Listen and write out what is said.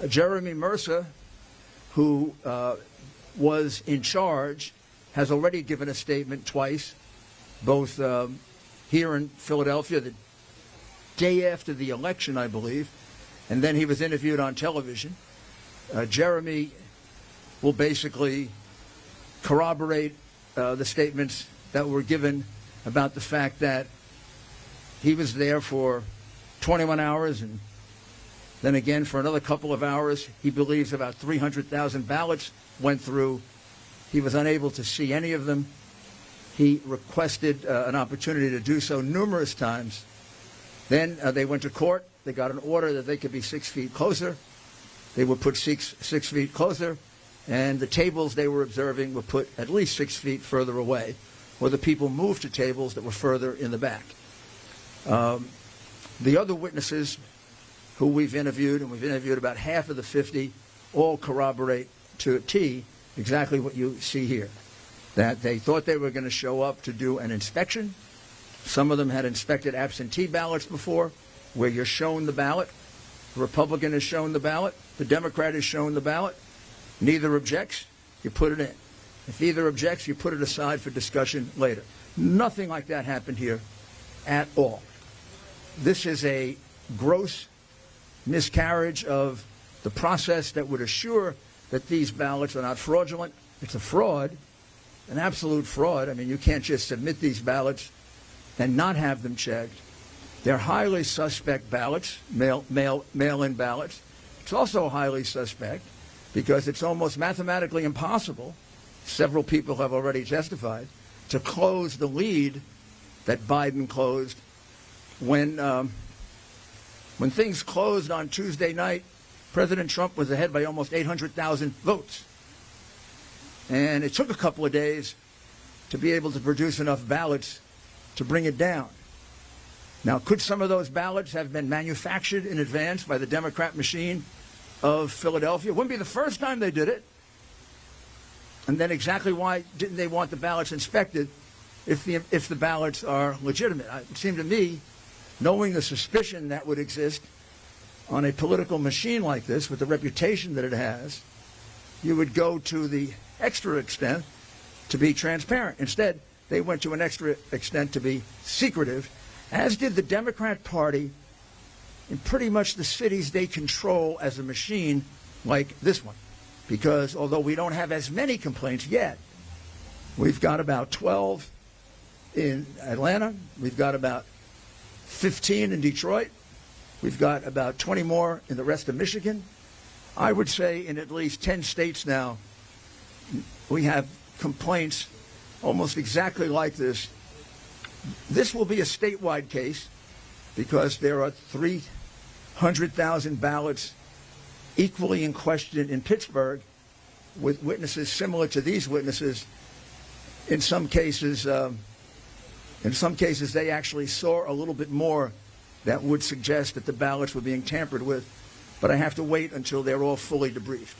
Jeremy Mercer, who was in charge, has already given a statement twice, both here in Philadelphia the day after the election, I believe, and then he was interviewed on television. Jeremy will basically corroborate the statements that were given about the fact that he was there for 21 hours and then again for another couple of hours. He believes about 300,000 ballots went through. He was unable to see any of them. He requested an opportunity to do so numerous times. Then they went to court. They got an order that they could be 6 feet closer. They were put six feet closer, and the tables they were observing were put at least 6 feet further away, or the people moved to tables that were further in the back. The other witnesses who we've interviewed, and we've interviewed about half of the 50, all corroborate to a T exactly what you see here, that they thought they were going to show up to do an inspection. Some of them had inspected absentee ballots before, where you're shown the ballot. The Republican is shown the ballot. The Democrat is shown the ballot. Neither objects, you put it in. If either objects, you put it aside for discussion later. Nothing like that happened here at all. This is a gross miscarriage of the process that would assure that these ballots are not fraudulent. It's a fraud, an absolute fraud. I mean, you can't just submit these ballots and not have them checked. They're highly suspect ballots, mail-in ballots. It's also highly suspect because it's almost mathematically impossible, several people have already testified, to close the lead that Biden closed when things closed on Tuesday night. President Trump was ahead by almost 800,000 votes. And it took a couple of days to be able to produce enough ballots to bring it down. Now, could some of those ballots have been manufactured in advance by the Democrat machine of Philadelphia? It wouldn't be the first time they did it. And then exactly why didn't they want the ballots inspected if the ballots are legitimate? It seemed to me, knowing the suspicion that would exist on a political machine like this, with the reputation that it has, you would go to the extra extent to be transparent. Instead, they went to an extra extent to be secretive, as did the Democrat Party in pretty much the cities they control as a machine like this one. Because although we don't have as many complaints yet, we've got about 12 in Atlanta, we've got about 15 in Detroit, we've got about 20 more in the rest of Michigan. I would say in at least 10 states now, we have complaints almost exactly like this. This will be a statewide case because there are 300,000 ballots equally in question in Pittsburgh, with witnesses similar to these witnesses. In some cases, they actually saw a little bit more that would suggest that the ballots were being tampered with. But I have to wait until they're all fully debriefed.